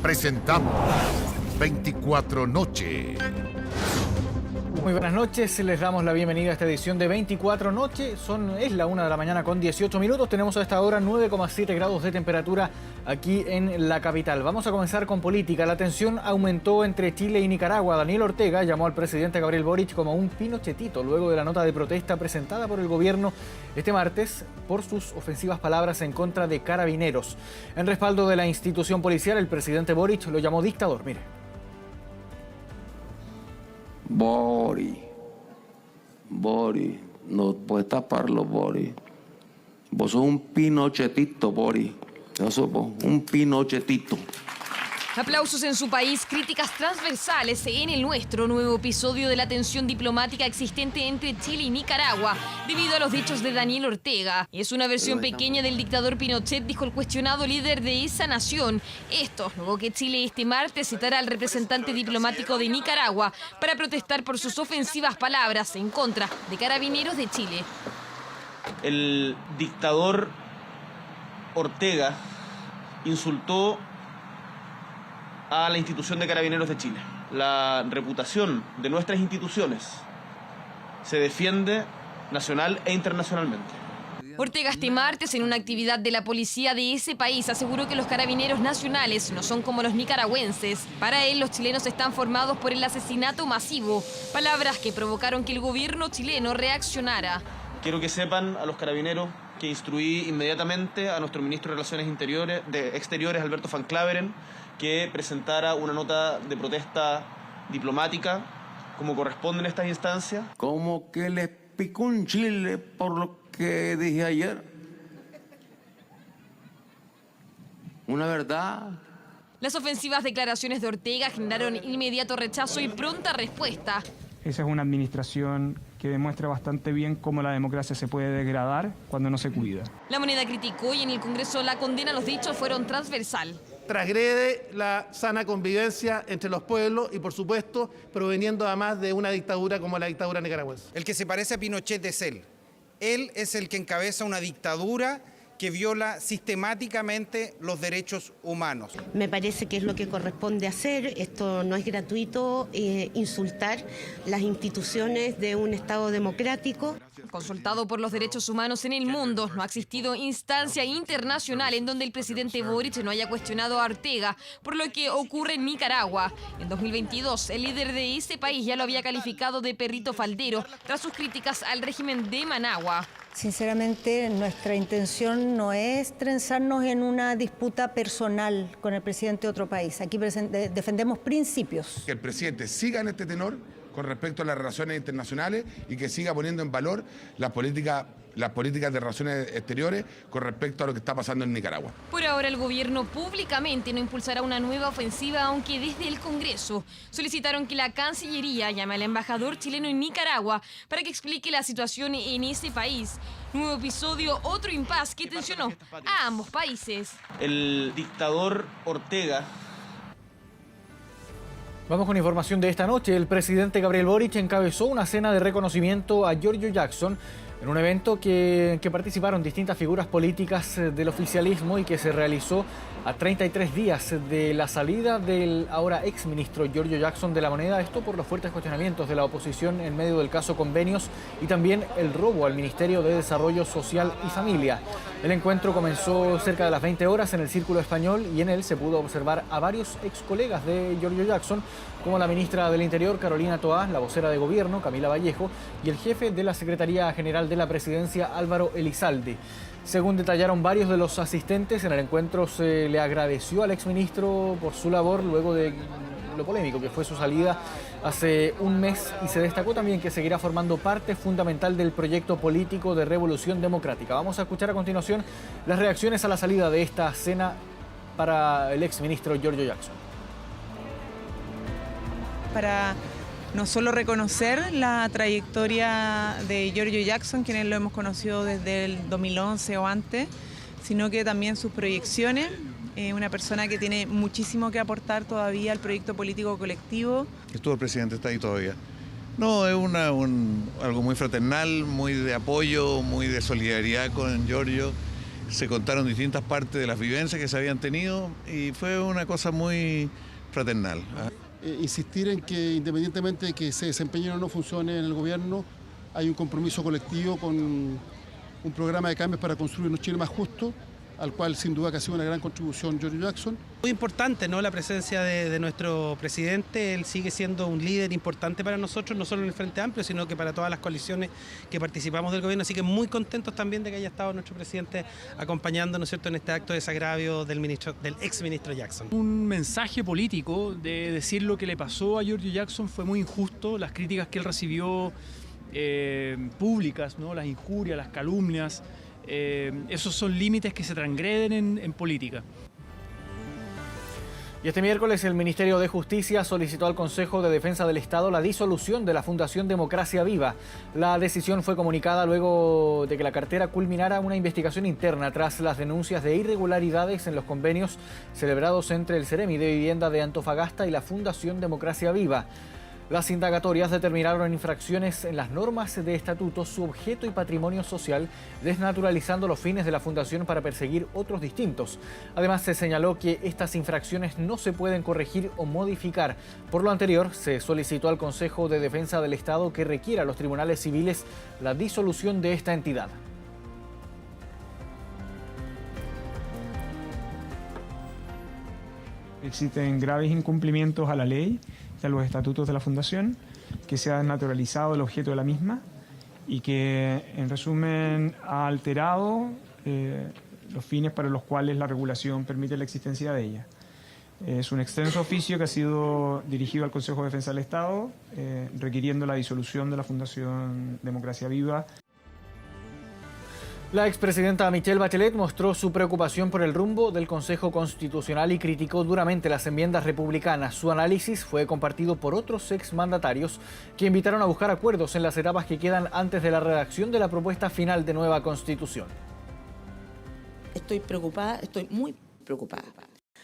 presentamos 24 Noche. Muy buenas noches, les damos la bienvenida a esta edición de 24 Noche. Es la 1 de la mañana con 18 minutos. Tenemos a esta hora 9,7 grados de temperatura aquí en la capital. Vamos a comenzar con política. La tensión aumentó entre Chile y Nicaragua. Daniel Ortega llamó al presidente Gabriel Boric como un pinochetito luego de la nota de protesta presentada por el gobierno este martes por sus ofensivas palabras en contra de carabineros. En respaldo de la institución policial, el presidente Boric lo llamó dictador. Mire. Bori, no puedes taparlo, Bori. Vos sos un pinochetito, Bori. Eso vos, un pinochetito. Aplausos en su país, críticas transversales en el nuestro. Nuevo episodio de la tensión diplomática existente entre Chile y Nicaragua debido a los dichos de Daniel Ortega. Es una versión pequeña del dictador Pinochet, dijo el cuestionado líder de esa nación. Esto luego que Chile este martes citará al representante diplomático de Nicaragua para protestar por sus ofensivas palabras en contra de carabineros de Chile. El dictador Ortega insultó a la institución de Carabineros de Chile. La reputación de nuestras instituciones se defiende nacional e internacionalmente. Ortega este martes en una actividad de la policía de ese país aseguró que los carabineros nacionales no son como los nicaragüenses. Para él, los chilenos están formados por el asesinato masivo. Palabras que provocaron que el gobierno chileno reaccionara. Quiero que sepan a los carabineros que instruí inmediatamente a nuestro ministro de Relaciones Exteriores, Alberto Van Klaveren, que presentara una nota de protesta diplomática, como corresponde en estas instancias. Como que les picó un chile por lo que dije ayer. Una verdad. Las ofensivas declaraciones de Ortega generaron inmediato rechazo y pronta respuesta. Esa es una administración que demuestra bastante bien cómo la democracia se puede degradar cuando no se cuida. La Moneda criticó y en el Congreso la condena. Los dichos fueron transversal. Transgrede la sana convivencia entre los pueblos y, por supuesto, proveniendo además de una dictadura como la dictadura nicaragüense. El que se parece a Pinochet es él. Él es el que encabeza una dictadura que viola sistemáticamente los derechos humanos. Me parece que es lo que corresponde hacer. Esto no es gratuito, insultar las instituciones de un Estado democrático. Consultado por los derechos humanos en el mundo, no ha existido instancia internacional en donde el presidente Boric no haya cuestionado a Ortega por lo que ocurre en Nicaragua. En 2022, el líder de ese país ya lo había calificado de perrito faldero tras sus críticas al régimen de Managua. Sinceramente, nuestra intención no es trenzarnos en una disputa personal con el presidente de otro país. Aquí defendemos principios. Que el presidente siga en este tenor con respecto a las relaciones internacionales y que siga poniendo en valor las políticas de relaciones exteriores con respecto a lo que está pasando en Nicaragua. Por ahora el gobierno públicamente no impulsará una nueva ofensiva, aunque desde el Congreso solicitaron que la Cancillería llame al embajador chileno en Nicaragua para que explique la situación en ese país. Nuevo episodio, otro impasse que tensionó a ambos países. El dictador Ortega. Vamos con información de esta noche. El presidente Gabriel Boric encabezó una cena de reconocimiento a Giorgio Jackson en un evento en que participaron distintas figuras políticas del oficialismo y que se realizó a 33 días de la salida del ahora exministro Giorgio Jackson de la Moneda. Esto por los fuertes cuestionamientos de la oposición en medio del caso Convenios y también el robo al Ministerio de Desarrollo Social y Familia. El encuentro comenzó cerca de las 20 horas en el Círculo Español y en él se pudo observar a varios ex colegas de Giorgio Jackson, como la ministra del Interior, Carolina Toá, la vocera de gobierno, Camila Vallejo, y el jefe de la Secretaría General de la Presidencia, Álvaro Elizalde. Según detallaron varios de los asistentes, en el encuentro se le agradeció al exministro por su labor luego de lo polémico que fue su salida hace un mes y se destacó también que seguirá formando parte fundamental del proyecto político de Revolución Democrática. Vamos a escuchar a continuación las reacciones a la salida de esta cena para el exministro Giorgio Jackson. Para no solo reconocer la trayectoria de Giorgio Jackson, quienes lo hemos conocido desde el 2011 o antes, sino que también sus proyecciones. Una persona que tiene muchísimo que aportar todavía al proyecto político colectivo. Estuvo el presidente, está ahí todavía. No, es algo muy fraternal, muy de apoyo, muy de solidaridad con Giorgio. se contaron distintas partes de las vivencias que se habían tenido y fue una cosa muy fraternal. Insistir en que independientemente de que se desempeñe o no funcione en el gobierno, hay un compromiso colectivo con un programa de cambios para construir un Chile más justo, al cual sin duda que ha sido una gran contribución Giorgio Jackson. Muy importante, ¿no?, la presencia de nuestro presidente. Él sigue siendo un líder importante para nosotros, no solo en el Frente Amplio, sino que para todas las coaliciones que participamos del gobierno. Así que muy contentos también de que haya estado nuestro presidente acompañando, ¿no es cierto?, en este acto de desagravio del exministro Jackson. Un mensaje político de decir lo que le pasó a Giorgio Jackson fue muy injusto. Las críticas que él recibió públicas, ¿no?, las injurias, las calumnias, esos son límites que se transgreden en política. Y este miércoles el Ministerio de Justicia solicitó al Consejo de Defensa del Estado la disolución de la Fundación Democracia Viva. La decisión fue comunicada luego de que la cartera culminara una investigación interna tras las denuncias de irregularidades en los convenios celebrados entre el Ceremi de Vivienda de Antofagasta y la Fundación Democracia Viva. Las indagatorias determinaron infracciones en las normas de estatuto, su objeto y patrimonio social, desnaturalizando los fines de la fundación para perseguir otros distintos. Además, se señaló que estas infracciones no se pueden corregir o modificar. Por lo anterior, se solicitó al Consejo de Defensa del Estado que requiera a los tribunales civiles la disolución de esta entidad. Existen graves incumplimientos a la ley y a los estatutos de la Fundación, que se ha desnaturalizado el objeto de la misma y que, en resumen, ha alterado los fines para los cuales la regulación permite la existencia de ella. Es un extenso oficio que ha sido dirigido al Consejo de Defensa del Estado, requiriendo la disolución de la Fundación Democracia Viva. La expresidenta Michelle Bachelet mostró su preocupación por el rumbo del Consejo Constitucional y criticó duramente las enmiendas republicanas. Su análisis fue compartido por otros exmandatarios que invitaron a buscar acuerdos en las etapas que quedan antes de la redacción de la propuesta final de nueva Constitución. Estoy preocupada, estoy muy preocupada.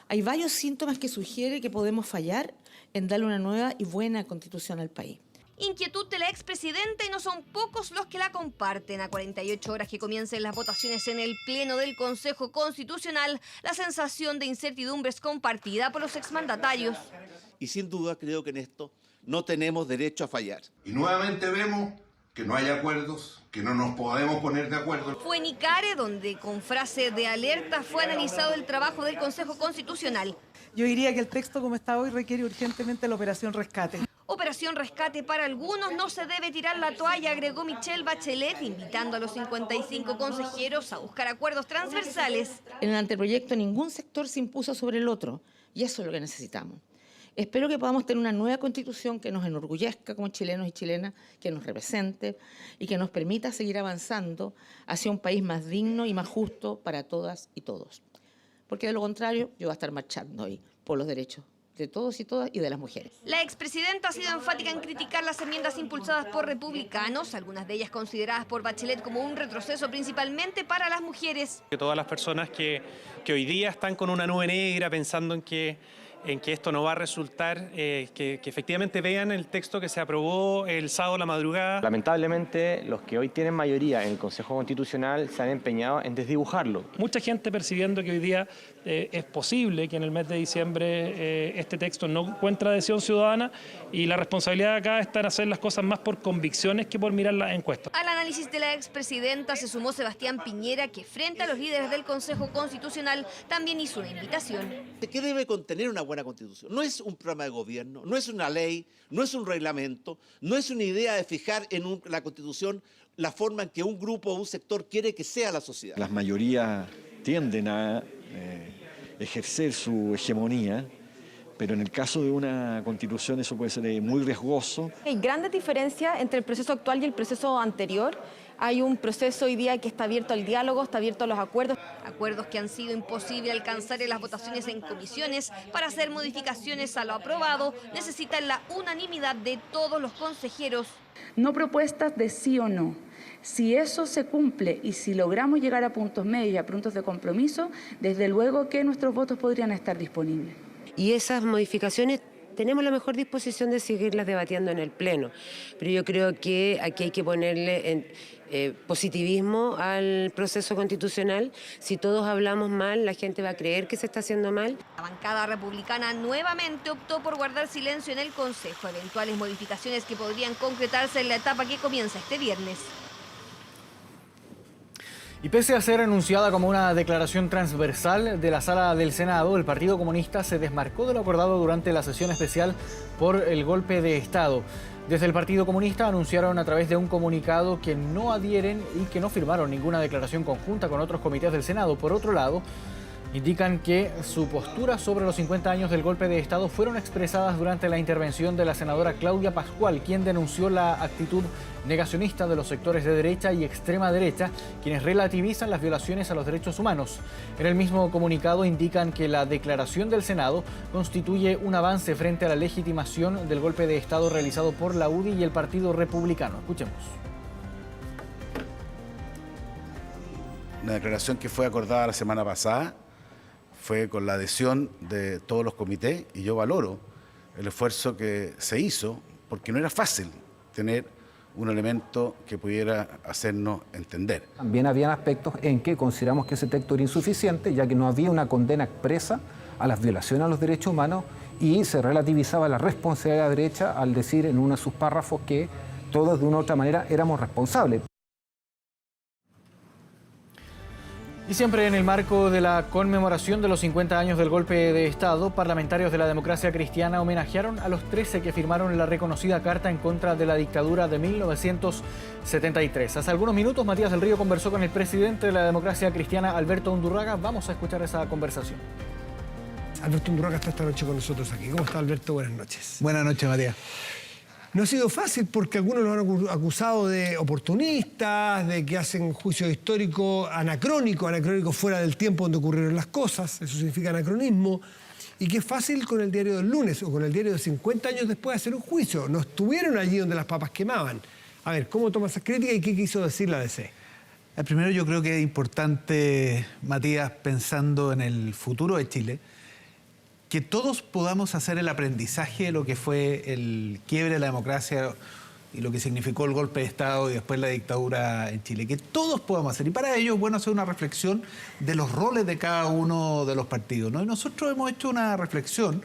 Hay varios síntomas que sugieren que podemos fallar en darle una nueva y buena Constitución al país. Inquietud de la expresidenta y no son pocos los que la comparten. A 48 horas que comiencen las votaciones en el Pleno del Consejo Constitucional, la sensación de incertidumbre es compartida por los exmandatarios. Y sin duda creo que en esto no tenemos derecho a fallar. Y nuevamente vemos que no hay acuerdos, que no nos podemos poner de acuerdo. Fue en Icare donde con frase de alerta fue analizado el trabajo del Consejo Constitucional. Yo diría que el texto como está hoy requiere urgentemente la operación rescate. Operación rescate para algunos, no se debe tirar la toalla, agregó Michelle Bachelet, invitando a los 55 consejeros a buscar acuerdos transversales. En el anteproyecto ningún sector se impuso sobre el otro y eso es lo que necesitamos. Espero que podamos tener una nueva Constitución que nos enorgullezca como chilenos y chilenas, que nos represente y que nos permita seguir avanzando hacia un país más digno y más justo para todas y todos. Porque de lo contrario, yo voy a estar marchando hoy por los derechos de todos y todas y de las mujeres. La expresidenta ha sido enfática en criticar las enmiendas impulsadas por republicanos, algunas de ellas consideradas por Bachelet como un retroceso principalmente para las mujeres. Que todas las personas que hoy día están con una nube negra pensando en que esto no va a resultar, que efectivamente vean el texto que se aprobó el sábado a la madrugada. Lamentablemente, los que hoy tienen mayoría en el Consejo Constitucional se han empeñado en desdibujarlo. Mucha gente percibiendo que hoy día es posible que en el mes de diciembre este texto no encuentre adhesión ciudadana y la responsabilidad acá está en hacer las cosas más por convicciones que por mirar las encuestas. Al análisis de la expresidenta se sumó Sebastián Piñera, que frente a los líderes del Consejo Constitucional también hizo una invitación. ¿Qué debe contener una buena Constitución? No es un programa de gobierno, no es una ley, no es un reglamento, no es una idea de fijar en la Constitución la forma en que un grupo o un sector quiere que sea la sociedad. Las mayorías tienden a ejercer su hegemonía, pero en el caso de una Constitución eso puede ser muy riesgoso. Hay grandes diferencias entre el proceso actual y el proceso anterior. Hay un proceso hoy día que está abierto al diálogo, está abierto a los acuerdos. Acuerdos que han sido imposible alcanzar en las votaciones en comisiones. Para hacer modificaciones a lo aprobado, necesitan la unanimidad de todos los consejeros. No propuestas de sí o no. Si eso se cumple y si logramos llegar a puntos medios y a puntos de compromiso, desde luego que nuestros votos podrían estar disponibles. Y esas modificaciones tenemos la mejor disposición de seguirlas debatiendo en el Pleno, pero yo creo que aquí hay que ponerle positivismo al proceso constitucional. Si todos hablamos mal, la gente va a creer que se está haciendo mal. La bancada republicana nuevamente optó por guardar silencio en el Consejo. Eventuales modificaciones que podrían concretarse en la etapa que comienza este viernes. Y pese a ser anunciada como una declaración transversal de la Sala del Senado, el Partido Comunista se desmarcó de lo acordado durante la sesión especial por el golpe de Estado. Desde el Partido Comunista anunciaron a través de un comunicado que no adhieren y que no firmaron ninguna declaración conjunta con otros comités del Senado. Por otro lado, indican que su postura sobre los 50 años del golpe de Estado fueron expresadas durante la intervención de la senadora Claudia Pascual, quien denunció la actitud negacionista de los sectores de derecha y extrema derecha, quienes relativizan las violaciones a los derechos humanos. En el mismo comunicado indican que la declaración del Senado constituye un avance frente a la legitimación del golpe de Estado realizado por la UDI y el Partido Republicano. Escuchemos. Una declaración que fue acordada la semana pasada, fue con la adhesión de todos los comités, y yo valoro el esfuerzo que se hizo, porque no era fácil tener un elemento que pudiera hacernos entender. También habían aspectos en que consideramos que ese texto era insuficiente, ya que no había una condena expresa a las violaciones a los derechos humanos y se relativizaba la responsabilidad de la derecha al decir en uno de sus párrafos que todos de una u otra manera éramos responsables. Y siempre en el marco de la conmemoración de los 50 años del golpe de Estado, parlamentarios de la Democracia Cristiana homenajearon a los 13 que firmaron la reconocida Carta en contra de la dictadura de 1973. Hace algunos minutos, Matías del Río conversó con el presidente de la Democracia Cristiana, Alberto Undurraga. Vamos a escuchar esa conversación. Alberto Undurraga está esta noche con nosotros aquí. ¿Cómo está, Alberto? Buenas noches. Buenas noches, Matías. No ha sido fácil porque algunos lo han acusado de oportunistas, de que hacen juicio histórico anacrónico fuera del tiempo donde ocurrieron las cosas, eso significa anacronismo, y que es fácil con el diario del lunes o con el diario de 50 años después hacer un juicio. No estuvieron allí donde las papas quemaban. A ver, ¿cómo toma esa crítica y qué quiso decir la DC? Primero, yo creo que es importante, Matías, pensando en el futuro de Chile, que todos podamos hacer el aprendizaje de lo que fue el quiebre de la democracia y lo que significó el golpe de Estado y después la dictadura en Chile. Que todos podamos hacer. Y para ello es bueno hacer una reflexión de los roles de cada uno de los partidos, ¿no? Y nosotros hemos hecho una reflexión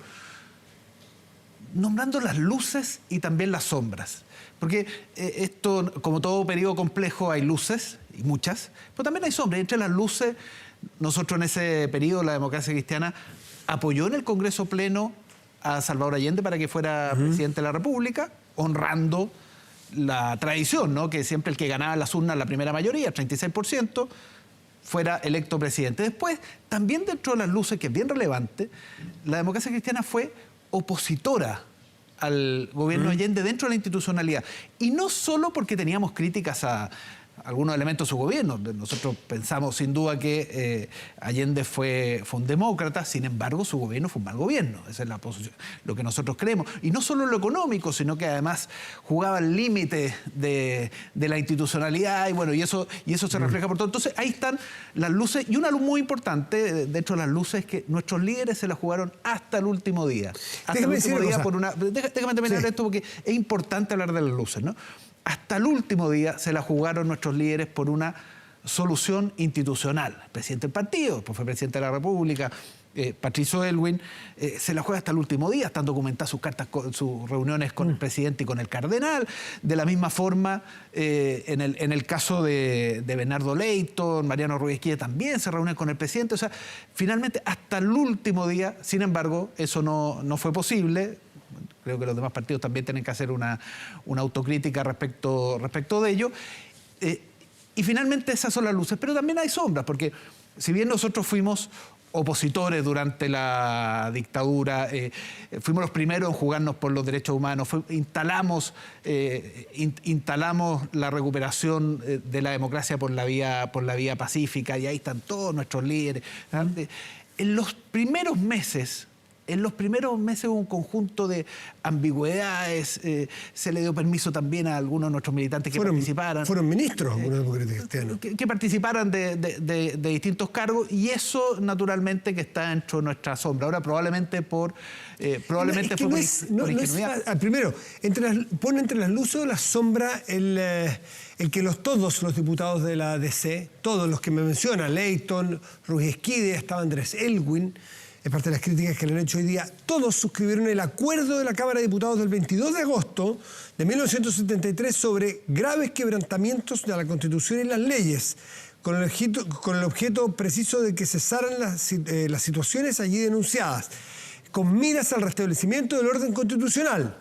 nombrando las luces y también las sombras. Porque esto, como todo periodo complejo, hay luces, y muchas, pero también hay sombras. Y entre las luces, nosotros en ese periodo, la Democracia Cristiana apoyó en el Congreso Pleno a Salvador Allende para que fuera presidente de la República, honrando la tradición, ¿no? Que siempre el que ganaba las urnas la primera mayoría, 36%, fuera electo presidente. Después, también dentro de las luces, que es bien relevante, la Democracia Cristiana fue opositora al gobierno de Allende dentro de la institucionalidad. Y no solo porque teníamos críticas a algunos elementos de su gobierno. Nosotros pensamos sin duda que Allende fue un demócrata, sin embargo su gobierno fue un mal gobierno. Esa es la posición, lo que nosotros creemos. Y no solo en lo económico, sino que además jugaba al límite de la institucionalidad y bueno, y eso se refleja por todo. Entonces ahí están las luces, y una luz muy importante dentro de las luces es que nuestros líderes se la jugaron hasta el último día. Hasta el último día por una. Déjame terminar esto porque es importante hablar de las luces, ¿no? Hasta el último día se la jugaron nuestros líderes por una solución institucional. El presidente del partido, pues fue presidente de la República, Patricio Aylwin, se la juega hasta el último día. Están documentadas sus cartas, sus reuniones con el presidente y con el cardenal. De la misma forma, en el caso de Bernardo Leyton, Mariano Rubio también se reúnen con el presidente. O sea, finalmente, hasta el último día, sin embargo, eso no fue posible. Creo que los demás partidos también tienen que hacer una autocrítica respecto de ello. Y finalmente esas son las luces. Pero también hay sombras, porque si bien nosotros fuimos opositores durante la dictadura, fuimos los primeros en jugarnos por los derechos humanos, instalamos la recuperación de la democracia por la vía pacífica, y ahí están todos nuestros líderes. En los primeros meses En los primeros meses hubo un conjunto de ambigüedades, se le dio permiso también a algunos de nuestros militantes que participaran. Fueron ministros algunos demócratas cristianos. Que participaran de distintos cargos, y eso naturalmente que está dentro de nuestra sombra. Ahora probablemente por ingenuidad. Primero, pone entre las luces o la sombra el que todos los diputados de la DC, todos los que me menciona, Leighton, Ruiz Esquide, estaba Andrés Elwin, es parte de las críticas que le han hecho hoy día, todos suscribieron el acuerdo de la Cámara de Diputados del 22 de agosto de 1973 sobre graves quebrantamientos de la Constitución y las leyes, con el objeto preciso de que cesaran las situaciones allí denunciadas, con miras al restablecimiento del orden constitucional.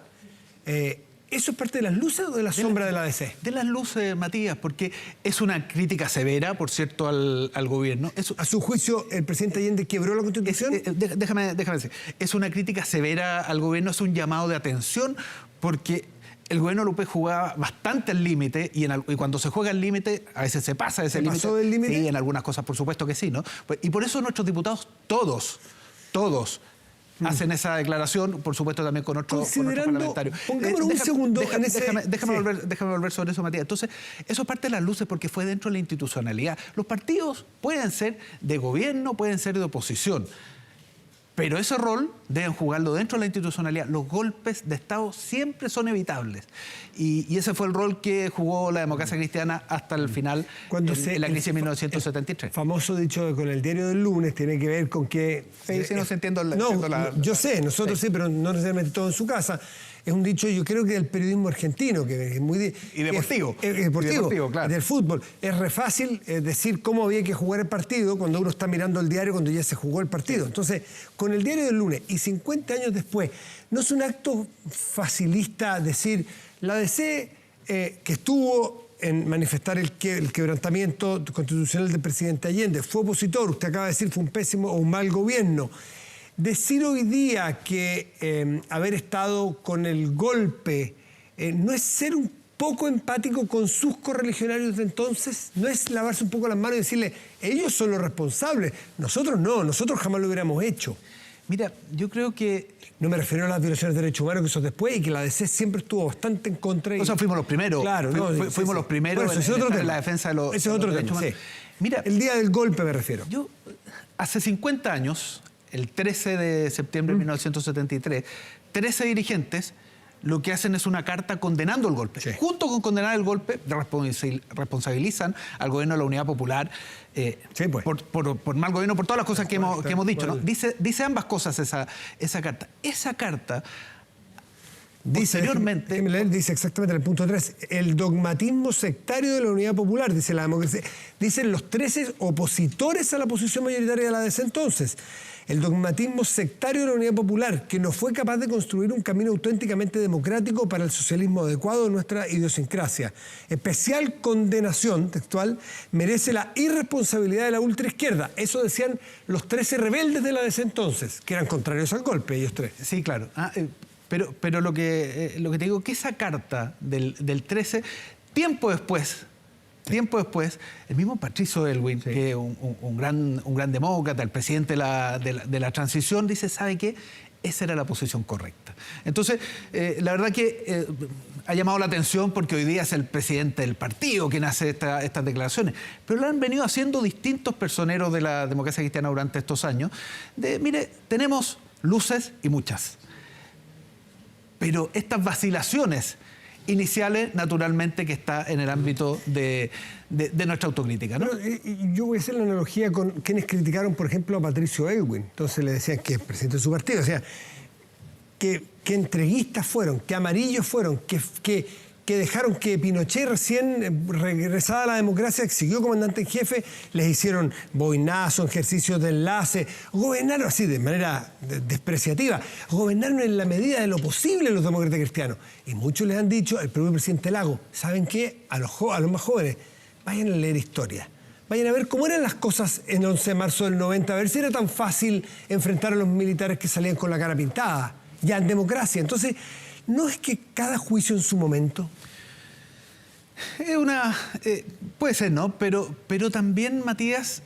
¿Eso es parte de las luces o de la sombra de la DC? De las luces, Matías, porque es una crítica severa, por cierto, al gobierno. ¿A su juicio el presidente Allende quebró la Constitución? Déjame decir. Es una crítica severa al gobierno, es un llamado de atención, porque el gobierno López jugaba bastante al límite, y cuando se juega al límite, a veces se pasa ese límite. ¿Se pasó del límite? Sí, en algunas cosas, por supuesto que sí, ¿no? Y por eso nuestros diputados, todos, hacen esa declaración, por supuesto también con otros parlamentarios. Pongámonos un segundo en ese... Déjame volver sobre eso, Matías. Entonces, eso es parte de las luces porque fue dentro de la institucionalidad. Los partidos pueden ser de gobierno, pueden ser de oposición, pero ese rol deben jugarlo dentro de la institucionalidad. Los golpes de Estado siempre son evitables. Y ese fue el rol que jugó la democracia cristiana hasta el final, en la crisis de 1973. Famoso dicho con el diario del lunes tiene que ver con que... yo sé, nosotros sí, pero no necesariamente todo en su casa. Es un dicho, yo creo que del periodismo argentino, que es muy... Y deportivo. Deportivo, claro. Del fútbol. Es re fácil decir cómo había que jugar el partido cuando uno está mirando el diario cuando ya se jugó el partido. Entonces, con el diario del lunes y 50 años después, no es un acto facilista decir, la DC que estuvo en manifestar el quebrantamiento constitucional del presidente Allende, fue opositor, usted acaba de decir fue un pésimo o un mal gobierno. Decir hoy día que haber estado con el golpe no es ser un poco empático con sus correligionarios de entonces, no es lavarse un poco las manos y decirle, ellos son los responsables, nosotros no, nosotros jamás lo hubiéramos hecho. Mira, yo creo que... No me refiero a las violaciones de derechos humanos que eso después, y que la DC siempre estuvo bastante en contra. O sea, fuimos los primeros. Claro, fuimos los primeros en la defensa de los derechos humanos. Ese es otro tema, sí. Mira, el día del golpe me refiero. Yo, hace 50 años, el 13 de septiembre de 1973, 13 dirigentes lo que hacen es una carta condenando el golpe. Sí. Junto con condenar el golpe, responsabilizan al gobierno de la Unidad Popular por mal gobierno, por todas las cosas que hemos dicho, ¿no? Dice ambas cosas esa carta. Esa carta, posteriormente... Dice exactamente en el punto 3, el dogmatismo sectario de la Unidad Popular, dice la democracia. Dicen los 13 opositores a la posición mayoritaria de la DC entonces. El dogmatismo sectario de la Unidad Popular, que no fue capaz de construir un camino auténticamente democrático para el socialismo adecuado de nuestra idiosincrasia. Especial condenación textual merece la irresponsabilidad de la ultraizquierda. Eso decían los 13 rebeldes de la DC entonces, que eran contrarios al golpe, ellos tres. Sí, claro. Pero lo que te digo, que esa carta del 13, tiempo después, el mismo Patricio Elwin, que es un gran demócrata, el presidente de la transición, dice, ¿sabe qué? Esa era la posición correcta. Entonces, la verdad que ha llamado la atención porque hoy día es el presidente del partido quien hace estas declaraciones, pero lo han venido haciendo distintos personeros de la democracia cristiana durante estos años. Mire, tenemos luces y muchas, pero estas vacilaciones iniciales, naturalmente, que está en el ámbito de nuestra autocrítica, ¿no? Yo voy a hacer la analogía con quienes criticaron, por ejemplo, a Patricio Elwin. Entonces le decían que es presidente de su partido. O sea, que entreguistas fueron, que amarillos fueron, que dejaron que Pinochet, recién regresada a la democracia, que siguió comandante en jefe, les hicieron boinazo, ejercicios de enlace, gobernaron así de manera despreciativa, gobernaron en la medida de lo posible los demócratas cristianos. Y muchos les han dicho, el propio presidente Lagos, ¿saben qué? A los más jóvenes, vayan a leer historia. Vayan a ver cómo eran las cosas en el 11 de marzo del 90, a ver si era tan fácil enfrentar a los militares que salían con la cara pintada, ya en democracia. Entonces, ¿no es que cada juicio en su momento? Puede ser, ¿no? Pero también, Matías,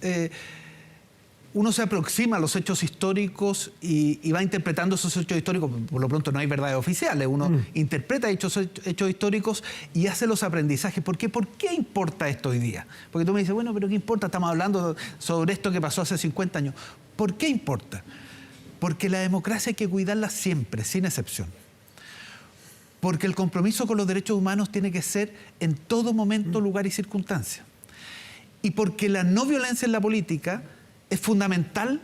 uno se aproxima a los hechos históricos y va interpretando esos hechos históricos. Por lo pronto no hay verdades oficiales, uno interpreta hechos históricos y hace los aprendizajes. ¿Por qué? ¿Por qué importa esto hoy día? Porque tú me dices, bueno, pero ¿qué importa? Estamos hablando sobre esto que pasó hace 50 años. ¿Por qué importa? Porque la democracia hay que cuidarla siempre, sin excepción. Porque el compromiso con los derechos humanos tiene que ser en todo momento, lugar y circunstancia. Y porque la no violencia en la política es fundamental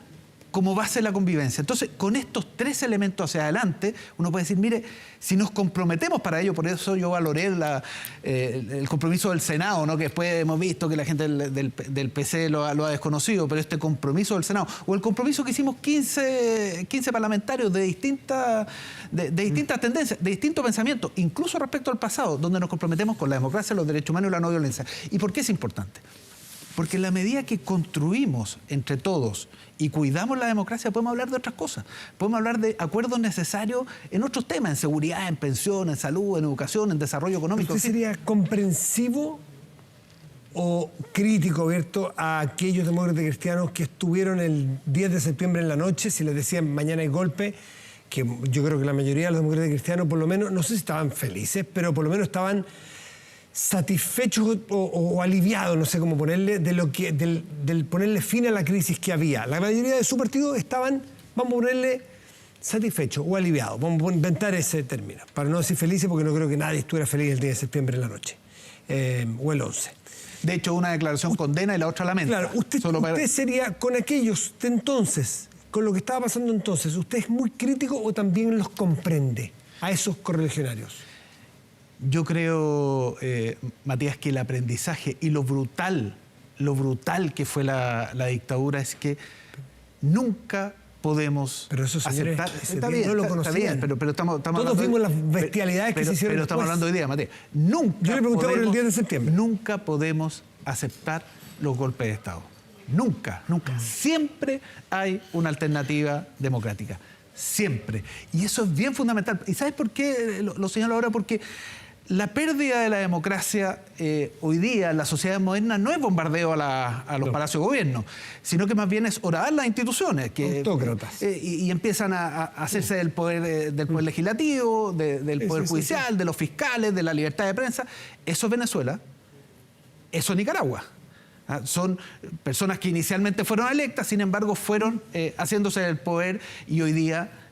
como base de la convivencia. Entonces, con estos tres elementos hacia adelante, uno puede decir, mire, si nos comprometemos para ello, por eso yo valoré el compromiso del Senado, ¿no? Que después hemos visto que la gente del PC lo ha desconocido, pero este compromiso del Senado, o el compromiso que hicimos 15 parlamentarios de distintas tendencias, de distintos pensamientos, incluso respecto al pasado, donde nos comprometemos con la democracia, los derechos humanos y la no violencia. ¿Y por qué es importante? Porque en la medida que construimos entre todos y cuidamos la democracia, podemos hablar de otras cosas. Podemos hablar de acuerdos necesarios en otros temas, en seguridad, en pensión, en salud, en educación, en desarrollo económico. ¿Usted sería comprensivo o crítico abierto a aquellos demócratas cristianos que estuvieron el 10 de septiembre en la noche, si les decían mañana hay golpe, que yo creo que la mayoría de los demócratas cristianos, por lo menos, no sé si estaban felices, pero por lo menos estaban satisfechos o aliviados, no sé cómo ponerle, del ponerle fin a la crisis que había? La mayoría de su partido estaban, vamos a ponerle, satisfechos o aliviados. Vamos a inventar ese término, para no decir felices, porque no creo que nadie estuviera feliz el 10 de septiembre en la noche, o el 11. De hecho, una declaración condena y la otra lamenta. Claro, usted sería con aquellos de entonces, con lo que estaba pasando entonces, ¿usted es muy crítico o también los comprende a esos correligionarios? Yo creo, Matías, que el aprendizaje y lo brutal que fue la dictadura es que nunca podemos aceptar. Está bien, no lo conocían. Pero estamos todos vimos las bestialidades que se hicieron. Pero estamos hablando hoy día, Matías. Yo le pregunté por el 10 de septiembre. Nunca podemos aceptar los golpes de Estado. Nunca. Siempre hay una alternativa democrática. Siempre. Y eso es bien fundamental. ¿Y sabes por qué lo señalo ahora? Porque la pérdida de la democracia hoy día en la sociedad moderna no es bombardeo a los palacios de gobierno, sino que más bien es horadar las instituciones. Autócratas. Y empiezan a hacerse del poder legislativo, del poder judicial, de los fiscales, de la libertad de prensa. Eso es Venezuela, eso es Nicaragua. Son personas que inicialmente fueron electas, sin embargo fueron haciéndose del poder y hoy día...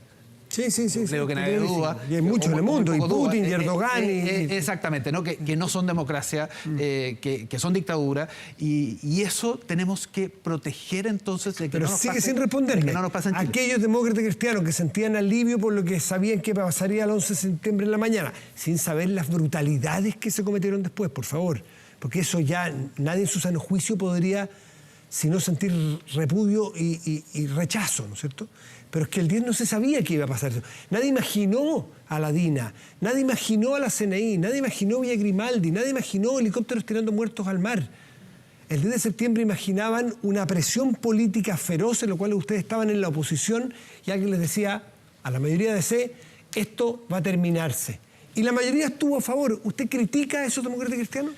Creo que nadie duda. Y hay muchos en el mundo, y Putin, y Erdogan. Exactamente, ¿no? Que no son democracia, que son dictadura, y eso tenemos que proteger entonces de que Pero no nos sigue pase, sin responderme. que no nos pase en Chile. Aquellos demócratas cristianos que sentían alivio por lo que sabían que pasaría el 11 de septiembre en la mañana, sin saber las brutalidades que se cometieron después, por favor. Porque eso ya nadie en su sano juicio podría sino sentir repudio y rechazo, ¿no es cierto? Pero es que el 10 no se sabía que iba a pasar eso. Nadie imaginó a la DINA, nadie imaginó a la CNI, nadie imaginó Villa Grimaldi, nadie imaginó helicópteros tirando muertos al mar. El 10 de septiembre imaginaban una presión política feroz en la cual ustedes estaban en la oposición y alguien les decía a la mayoría de C, esto va a terminarse. Y la mayoría estuvo a favor. ¿Usted critica a esos demócratas cristianos?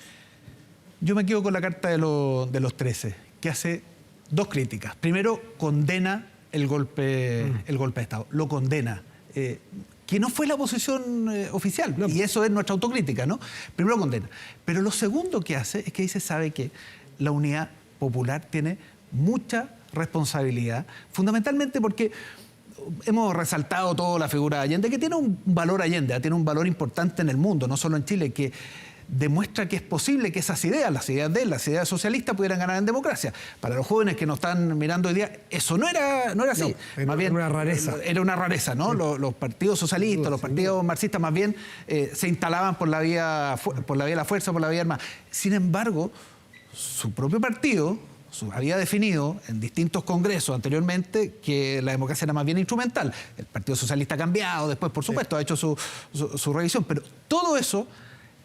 Yo me quedo con la carta de los 13, que hace dos críticas. Primero, condena el golpe de Estado. Lo condena. Que no fue la posición oficial. No. Y eso es nuestra autocrítica, ¿no? Primero lo condena. Pero lo segundo que hace es que dice, sabe que la Unidad Popular tiene mucha responsabilidad, fundamentalmente porque hemos resaltado toda la figura de Allende, que tiene un valor Allende, tiene un valor importante en el mundo, no solo en Chile, que demuestra que es posible que esas ideas, las ideas de él, las ideas socialistas, pudieran ganar en democracia. Para los jóvenes que nos están mirando hoy día, eso no era así. No, más bien, una rareza. Era una rareza, ¿no? Sí. Los partidos socialistas, los partidos marxistas, más bien se instalaban por la vía de la fuerza, por la vía armada. Sin embargo, su propio partido había definido en distintos congresos anteriormente que la democracia era más bien instrumental. El Partido Socialista ha cambiado, después, por supuesto, ha hecho su revisión, pero todo eso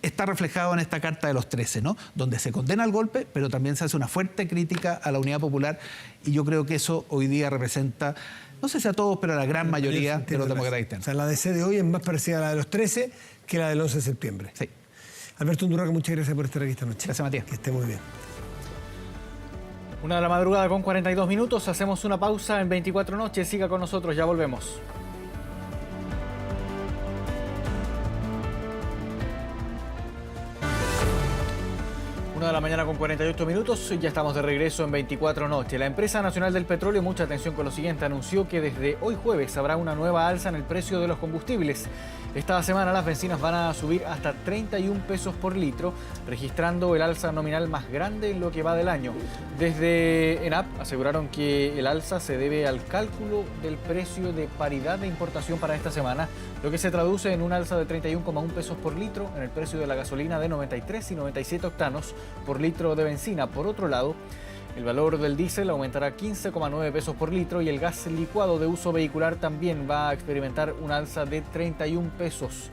está reflejado en esta carta de los 13, ¿no? Donde se condena el golpe, pero también se hace una fuerte crítica a la Unidad Popular, y yo creo que eso hoy día representa, no sé si a todos, pero a la gran mayoría de los demócratas cristianos. O sea, la DC de hoy es más parecida a la de los 13 que la del 11 de septiembre. Sí. Alberto Undurraga, muchas gracias por estar aquí esta noche. Gracias, Matías. Que esté muy bien. 1 de la madrugada con 42 minutos, hacemos una pausa en 24 noches, siga con nosotros, ya volvemos. 1 de la mañana con 48 minutos, ya estamos de regreso en 24 noches. La empresa nacional del petróleo, mucha atención con lo siguiente, anunció que desde hoy jueves habrá una nueva alza en el precio de los combustibles. Esta semana las bencinas van a subir hasta 31 pesos por litro, registrando el alza nominal más grande en lo que va del año. Desde ENAP aseguraron que el alza se debe al cálculo del precio de paridad de importación para esta semana, lo que se traduce en un alza de 31,1 pesos por litro en el precio de la gasolina de 93 y 97 octanos por litro de benzina. Por otro lado, el valor del diésel aumentará 15,9 pesos por litro y el gas licuado de uso vehicular también va a experimentar un alza de 31 pesos.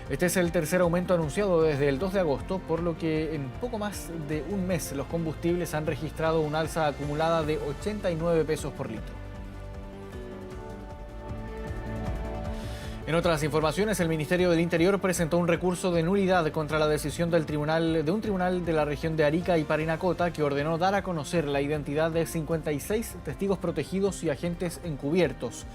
Este es el tercer aumento anunciado desde el 2 de agosto, por lo que en poco más de un mes los combustibles han registrado una alza acumulada de 89 pesos por litro. En otras informaciones, el Ministerio del Interior presentó un recurso de nulidad contra la decisión de un tribunal de la región de Arica y Parinacota que ordenó dar a conocer la identidad de 56 testigos protegidos y agentes encubiertos.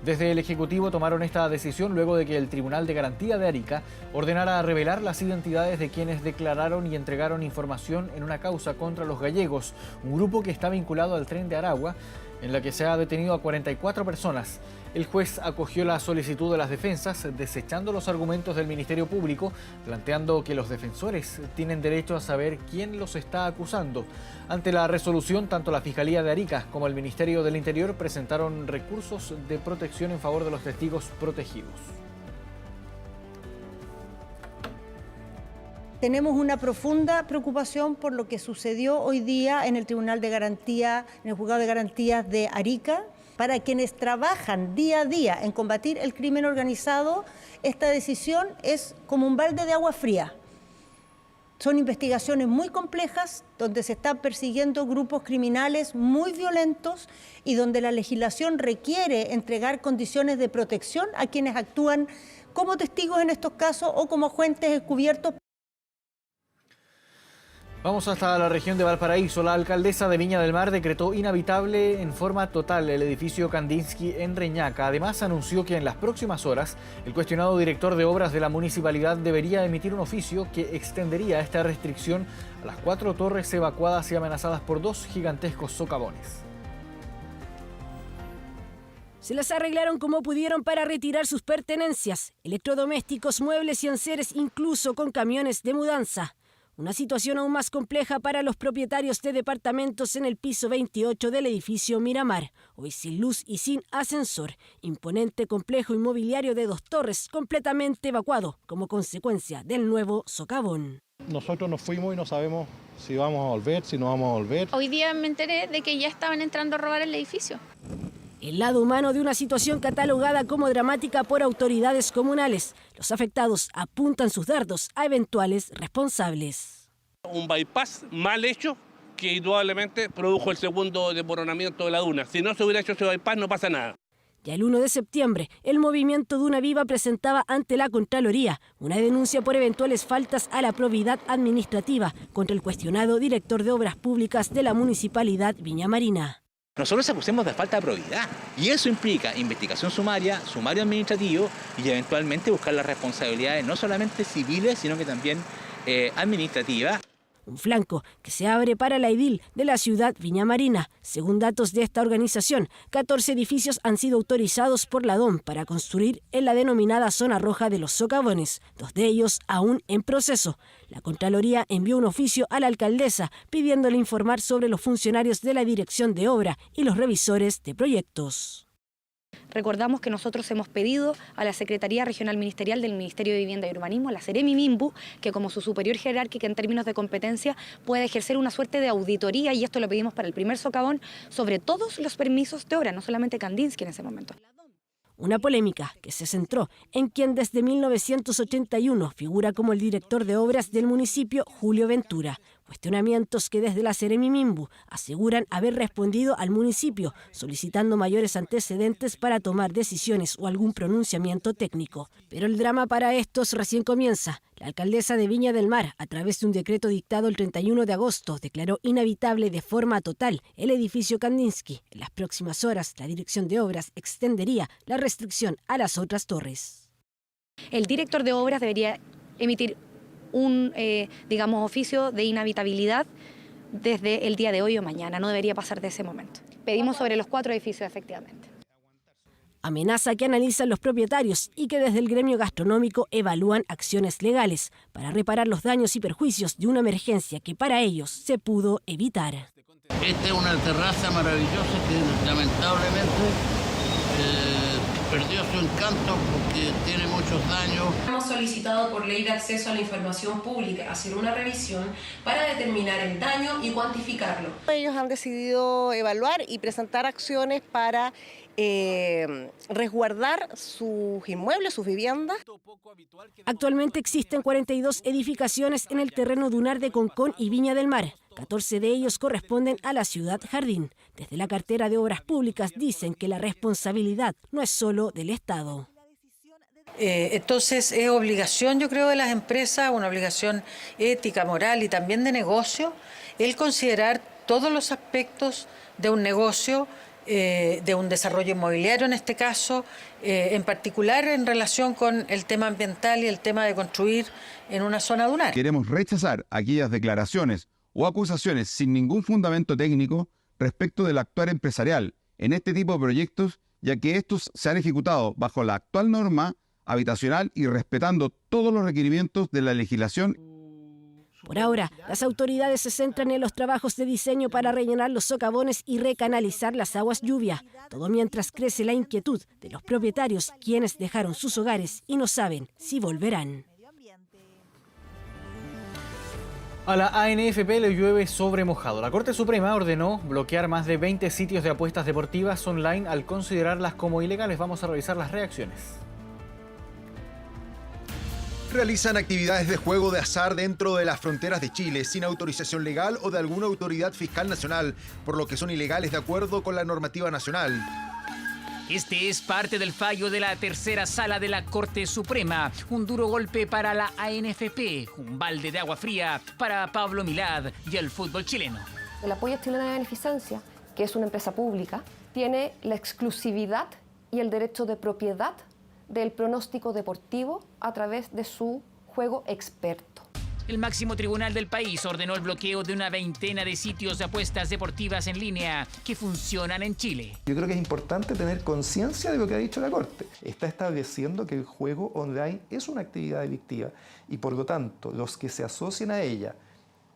Desde el Ejecutivo tomaron esta decisión luego de que el Tribunal de Garantía de Arica ordenara revelar las identidades de quienes declararon y entregaron información en una causa contra los gallegos, un grupo que está vinculado al Tren de Aragua, en la que se ha detenido a 44 personas. El juez acogió la solicitud de las defensas, desechando los argumentos del Ministerio Público, planteando que los defensores tienen derecho a saber quién los está acusando. Ante la resolución, tanto la Fiscalía de Arica como el Ministerio del Interior presentaron recursos de protección en favor de los testigos protegidos. Tenemos una profunda preocupación por lo que sucedió hoy día en el Tribunal de Garantía, en el Juzgado de Garantías de Arica. Para quienes trabajan día a día en combatir el crimen organizado, esta decisión es como un balde de agua fría. Son investigaciones muy complejas, donde se están persiguiendo grupos criminales muy violentos y donde la legislación requiere entregar condiciones de protección a quienes actúan como testigos en estos casos o como agentes encubiertos. Vamos hasta la región de Valparaíso. La alcaldesa de Viña del Mar decretó inhabitable en forma total el edificio Kandinsky en Reñaca. Además, anunció que en las próximas horas el cuestionado director de obras de la municipalidad debería emitir un oficio que extendería esta restricción a las 4 torres evacuadas y amenazadas por 2 gigantescos socavones. Se las arreglaron como pudieron para retirar sus pertenencias, electrodomésticos, muebles y enseres, incluso con camiones de mudanza. Una situación aún más compleja para los propietarios de departamentos en el piso 28 del edificio Miramar, hoy sin luz y sin ascensor. Imponente complejo inmobiliario de 2 torres completamente evacuado como consecuencia del nuevo socavón. Nosotros nos fuimos y no sabemos si vamos a volver, si no vamos a volver. Hoy día me enteré de que ya estaban entrando a robar el edificio. El lado humano de una situación catalogada como dramática por autoridades comunales. Los afectados apuntan sus dardos a eventuales responsables. Un bypass mal hecho que indudablemente produjo el segundo desmoronamiento de la duna. Si no se hubiera hecho ese bypass no pasa nada. Ya el 1 de septiembre, el movimiento Duna Viva presentaba ante la Contraloría una denuncia por eventuales faltas a la probidad administrativa contra el cuestionado director de Obras Públicas de la Municipalidad Viña Marina. Nosotros acusemos de falta de probidad y eso implica investigación sumaria, sumario administrativo y eventualmente buscar las responsabilidades no solamente civiles, sino que también administrativas. Un flanco que se abre para la edil de la ciudad Viña Marina. Según datos de esta organización, 14 edificios han sido autorizados por la DOM para construir en la denominada zona roja de los socavones, 2 de ellos aún en proceso. La Contraloría envió un oficio a la alcaldesa pidiéndole informar sobre los funcionarios de la dirección de obra y los revisores de proyectos. Recordamos que nosotros hemos pedido a la Secretaría Regional Ministerial del Ministerio de Vivienda y Urbanismo, la Seremi-Mimbu, que como su superior jerárquica en términos de competencia pueda ejercer una suerte de auditoría, y esto lo pedimos para el primer socavón, sobre todos los permisos de obra, no solamente Kandinsky en ese momento. Una polémica que se centró en quien desde 1981 figura como el director de obras del municipio, Julio Ventura. Cuestionamientos que desde la Seremi Minbu aseguran haber respondido al municipio, solicitando mayores antecedentes para tomar decisiones o algún pronunciamiento técnico. Pero el drama para estos recién comienza. La alcaldesa de Viña del Mar, a través de un decreto dictado el 31 de agosto, declaró inhabitable de forma total el edificio Kandinsky. En las próximas horas, la Dirección de Obras extendería la restricción a las otras torres. El director de obras debería emitir un oficio de inhabitabilidad desde el día de hoy o mañana, no debería pasar de ese momento. Pedimos sobre los 4 edificios, efectivamente. Amenaza que analizan los propietarios y que desde el gremio gastronómico evalúan acciones legales para reparar los daños y perjuicios de una emergencia que para ellos se pudo evitar. Esta es una terraza maravillosa que lamentablemente perdió su encanto porque tiene muchos daños. Hemos solicitado por ley de acceso a la información pública hacer una revisión para determinar el daño y cuantificarlo. Ellos han decidido evaluar y presentar acciones para resguardar sus inmuebles, sus viviendas. Actualmente existen 42 edificaciones en el terreno dunar de Concón y Viña del Mar. 14 de ellos corresponden a la ciudad jardín. Desde la cartera de Obras Públicas dicen que la responsabilidad no es solo del Estado. Entonces es obligación, yo creo, de las empresas, una obligación ética, moral y también de negocio, el considerar todos los aspectos de un negocio, de un desarrollo inmobiliario en este caso, en particular en relación con el tema ambiental y el tema de construir en una zona dunar. Queremos rechazar aquellas declaraciones o acusaciones sin ningún fundamento técnico respecto del actuar empresarial en este tipo de proyectos, ya que estos se han ejecutado bajo la actual norma habitacional y respetando todos los requerimientos de la legislación. Por ahora, las autoridades se centran en los trabajos de diseño para rellenar los socavones y recanalizar las aguas lluvia. Todo mientras crece la inquietud de los propietarios, quienes dejaron sus hogares y no saben si volverán. A la ANFP le llueve sobre mojado. La Corte Suprema ordenó bloquear más de 20 sitios de apuestas deportivas online al considerarlas como ilegales. Vamos a revisar las reacciones. Realizan actividades de juego de azar dentro de las fronteras de Chile sin autorización legal o de alguna autoridad fiscal nacional, por lo que son ilegales de acuerdo con la normativa nacional. Este es parte del fallo de la tercera sala de la Corte Suprema. Un duro golpe para la ANFP, un balde de agua fría para Pablo Milad y el fútbol chileno. El Apoyo Chileno de Beneficencia, que es una empresa pública, tiene la exclusividad y el derecho de propiedad del pronóstico deportivo a través de su juego experto. El máximo tribunal del país ordenó el bloqueo de una veintena de sitios de apuestas deportivas en línea que funcionan en Chile. Yo creo que es importante tener conciencia de lo que ha dicho la Corte. Está estableciendo que el juego online es una actividad delictiva y por lo tanto los que se asocian a ella,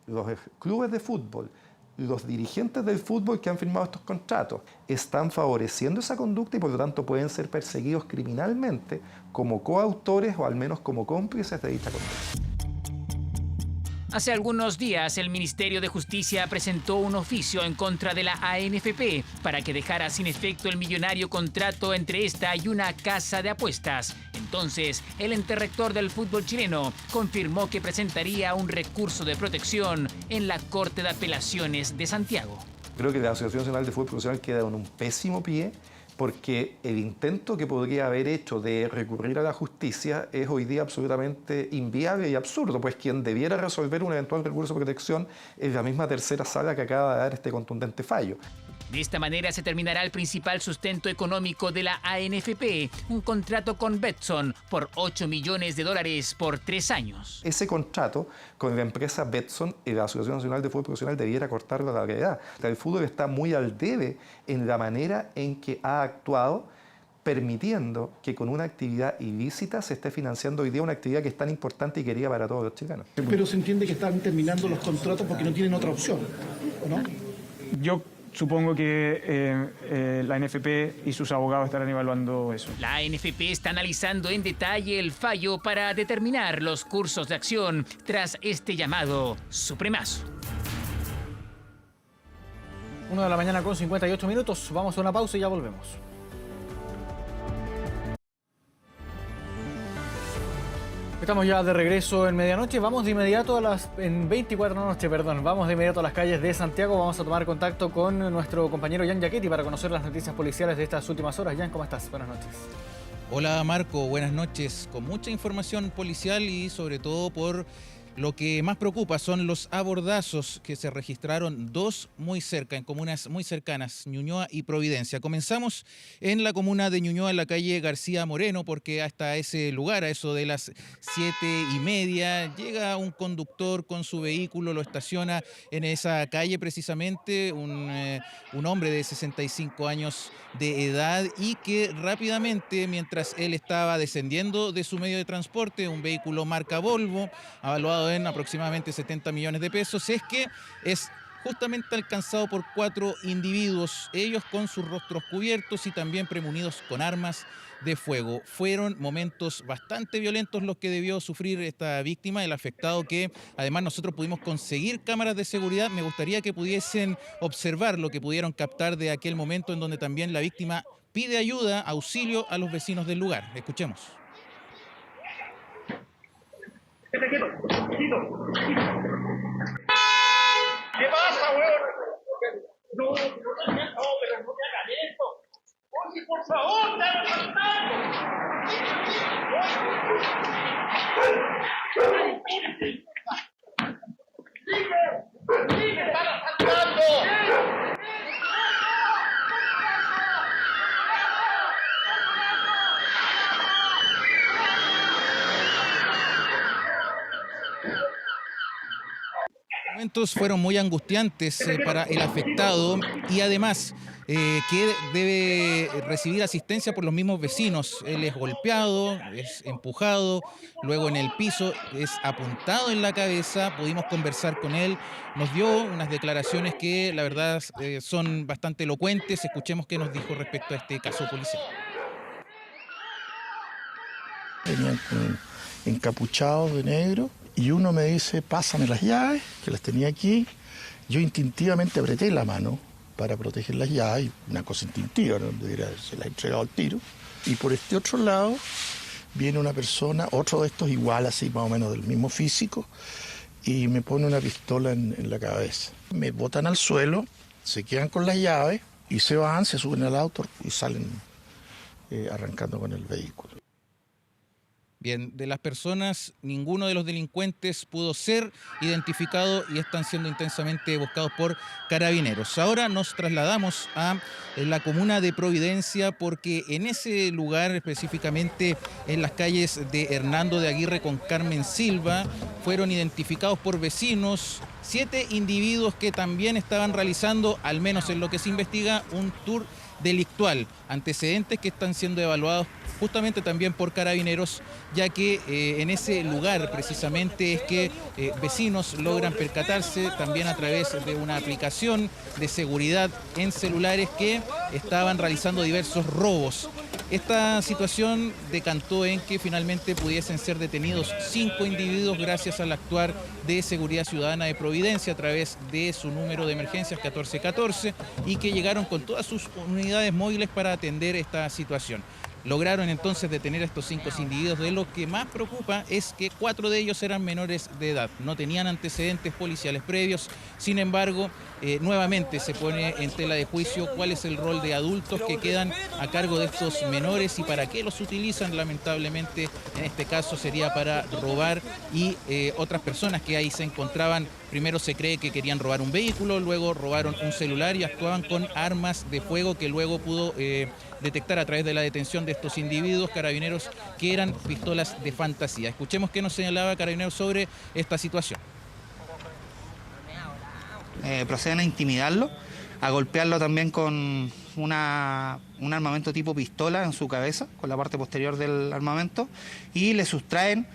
los clubes de fútbol, los dirigentes del fútbol que han firmado estos contratos están favoreciendo esa conducta y por lo tanto pueden ser perseguidos criminalmente como coautores o al menos como cómplices de dicha conducta. Hace algunos días, el Ministerio de Justicia presentó un oficio en contra de la ANFP para que dejara sin efecto el millonario contrato entre esta y una casa de apuestas. Entonces, el ente rector del fútbol chileno confirmó que presentaría un recurso de protección en la Corte de Apelaciones de Santiago. Creo que la Asociación Nacional de Fútbol Profesional queda en un pésimo pie porque el intento que podría haber hecho de recurrir a la justicia es hoy día absolutamente inviable y absurdo, pues quien debiera resolver un eventual recurso de protección es la misma tercera sala que acaba de dar este contundente fallo. De esta manera se terminará el principal sustento económico de la ANFP, un contrato con Betson por $8 millones por 3 años. Ese contrato con la empresa Betson y la Asociación Nacional de Fútbol Profesional debiera cortarlo a la brevedad. El fútbol está muy al debe en la manera en que ha actuado, permitiendo que con una actividad ilícita se esté financiando hoy día una actividad que es tan importante y querida para todos los chilenos. Pero se entiende que están terminando los contratos porque no tienen otra opción, ¿o no? Yo supongo que la ANFP y sus abogados estarán evaluando eso. La ANFP está analizando en detalle el fallo para determinar los cursos de acción tras este llamado supremazo. 1 de la mañana con 58 minutos. Vamos a una pausa y ya volvemos. Estamos ya de regreso en medianoche. Vamos de inmediato vamos de inmediato a las calles de Santiago. Vamos a tomar contacto con nuestro compañero Jan Giachetti para conocer las noticias policiales de estas últimas horas. Jan, ¿cómo estás? Buenas noches. Hola Marco, buenas noches. Con mucha información policial y sobre todo por lo que más preocupa son los abordazos que se registraron dos muy cerca, en comunas muy cercanas, Ñuñoa y Providencia. Comenzamos en la comuna de Ñuñoa, en la calle García Moreno, porque hasta ese lugar, a eso de las 7:30, llega un conductor con su vehículo, lo estaciona en esa calle precisamente, un hombre de 65 años de edad y que rápidamente, mientras él estaba descendiendo de su medio de transporte, un vehículo marca Volvo, evaluado en aproximadamente 70 millones de pesos, es que es justamente alcanzado por 4 individuos, ellos con sus rostros cubiertos y también premunidos con armas de fuego. Fueron momentos bastante violentos los que debió sufrir esta víctima, el afectado, que además nosotros pudimos conseguir cámaras de seguridad. Me gustaría que pudiesen observar lo que pudieron captar de aquel momento en donde también la víctima pide ayuda, auxilio a los vecinos del lugar. Escuchemos. ¿Qué pasa, weón? No, pero no me hagan esto. Oye, por favor, te hagan saltando. Sigue, están asaltando. Momentos fueron muy angustiantes para el afectado y además que debe recibir asistencia por los mismos vecinos. Él es golpeado, es empujado, luego en el piso es apuntado en la cabeza. Pudimos conversar con él, nos dio unas declaraciones que la verdad son bastante elocuentes. Escuchemos qué nos dijo respecto a este caso policial. Venían encapuchados de negro. Y uno me dice, pásame las llaves, que las tenía aquí. Yo instintivamente apreté la mano para proteger las llaves, una cosa instintiva, no se la he entregado al tiro. Y por este otro lado viene una persona, otro de estos igual, así más o menos del mismo físico, y me pone una pistola en la cabeza. Me botan al suelo, se quedan con las llaves y se van, se suben al auto y salen arrancando con el vehículo. Bien, de las personas, ninguno de los delincuentes pudo ser identificado y están siendo intensamente buscados por carabineros. Ahora nos trasladamos a la comuna de Providencia porque en ese lugar, específicamente en las calles de Hernando de Aguirre con Carmen Silva, fueron identificados por vecinos 7 individuos que también estaban realizando, al menos en lo que se investiga, un tour delictual. Antecedentes que están siendo evaluados justamente también por carabineros, ya que en ese lugar precisamente es que vecinos logran percatarse también a través de una aplicación de seguridad en celulares que estaban realizando diversos robos. Esta situación decantó en que finalmente pudiesen ser detenidos 5 individuos gracias al actuar de Seguridad Ciudadana de Providencia a través de su número de emergencias 1414 y que llegaron con todas sus unidades móviles para atender esta situación. Lograron entonces detener a estos 5 individuos. De lo que más preocupa es que 4 de ellos eran menores de edad, no tenían antecedentes policiales previos. Sin embargo, nuevamente se pone en tela de juicio cuál es el rol de adultos que quedan a cargo de estos menores y para qué los utilizan. Lamentablemente, en este caso sería para robar y otras personas que ahí se encontraban. Primero se cree que querían robar un vehículo, luego robaron un celular y actuaban con armas de fuego que luego pudo detectar a través de la detención de estos individuos, carabineros, que eran pistolas de fantasía. Escuchemos qué nos señalaba Carabineros sobre esta situación. Proceden a intimidarlo, a golpearlo también con un armamento tipo pistola en su cabeza, con la parte posterior del armamento, y le sustraen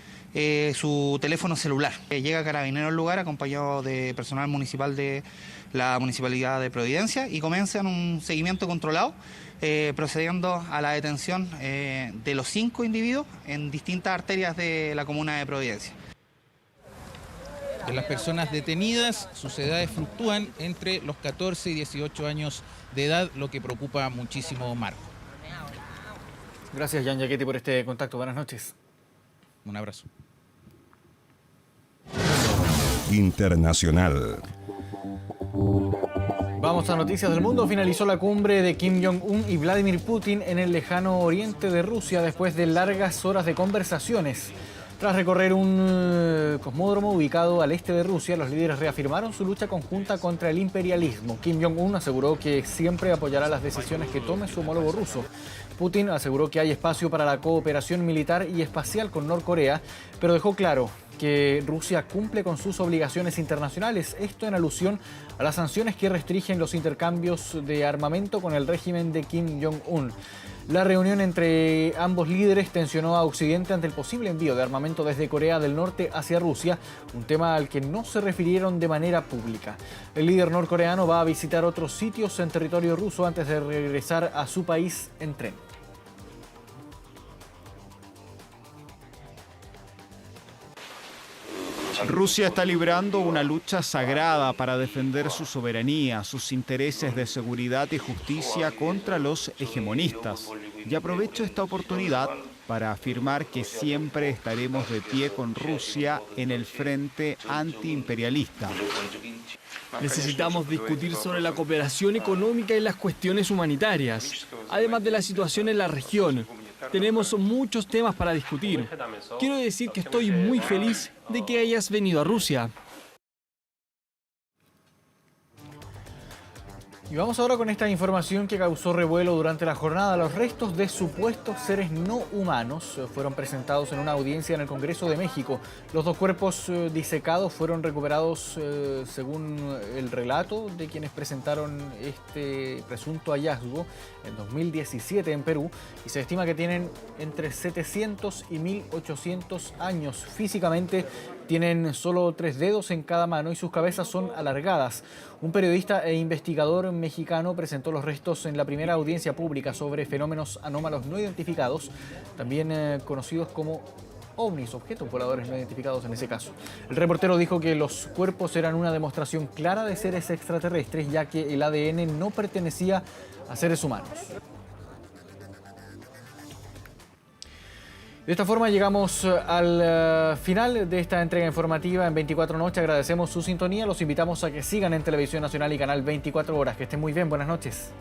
su teléfono celular. Llega Carabinero al lugar acompañado de personal municipal de la Municipalidad de Providencia y comienzan un seguimiento controlado, procediendo a la detención de los 5 individuos en distintas arterias de la comuna de Providencia. De las personas detenidas, sus edades fluctúan entre los 14 y 18 años de edad, lo que preocupa muchísimo, Marco. Gracias, Jan Giachetti, por este contacto. Buenas noches. Un abrazo. internacional. Vamos a noticias del mundo. Finalizó la cumbre de Kim Jong-un y Vladimir Putin en el lejano oriente de Rusia después de largas horas de conversaciones. Tras recorrer un cosmódromo ubicado al este de Rusia, los líderes reafirmaron su lucha conjunta contra el imperialismo. Kim Jong-un aseguró que siempre apoyará las decisiones que tome su homólogo ruso. Putin aseguró que hay espacio para la cooperación militar y espacial con Norcorea, pero dejó claro que Rusia cumple con sus obligaciones internacionales, esto en alusión a las sanciones que restringen los intercambios de armamento con el régimen de Kim Jong-un. La reunión entre ambos líderes tensionó a Occidente ante el posible envío de armamento desde Corea del Norte hacia Rusia, un tema al que no se refirieron de manera pública. El líder norcoreano va a visitar otros sitios en territorio ruso antes de regresar a su país en tren. Rusia está librando una lucha sagrada para defender su soberanía, sus intereses de seguridad y justicia contra los hegemonistas. Y aprovecho esta oportunidad para afirmar que siempre estaremos de pie con Rusia en el frente antiimperialista. Necesitamos discutir sobre la cooperación económica y las cuestiones humanitarias, además de la situación en la región. Tenemos muchos temas para discutir. Quiero decir que estoy muy feliz de que hayas venido a Rusia. Y vamos ahora con esta información que causó revuelo durante la jornada. Los restos de supuestos seres no humanos fueron presentados en una audiencia en el Congreso de México. Los dos cuerpos disecados fueron recuperados según el relato de quienes presentaron este presunto hallazgo en 2017 en Perú, y se estima que tienen entre 700 y 1800 años. Físicamente tienen solo 3 dedos en cada mano y sus cabezas son alargadas. Un periodista e investigador mexicano presentó los restos en la primera audiencia pública sobre fenómenos anómalos no identificados, también conocidos como ovnis, objetos voladores no identificados en ese caso. El reportero dijo que los cuerpos eran una demostración clara de seres extraterrestres, ya que el ADN no pertenecía a seres humanos. De esta forma llegamos al final de esta entrega informativa en 24 Noche. Agradecemos su sintonía. Los invitamos a que sigan en Televisión Nacional y Canal 24 Horas. Que estén muy bien. Buenas noches.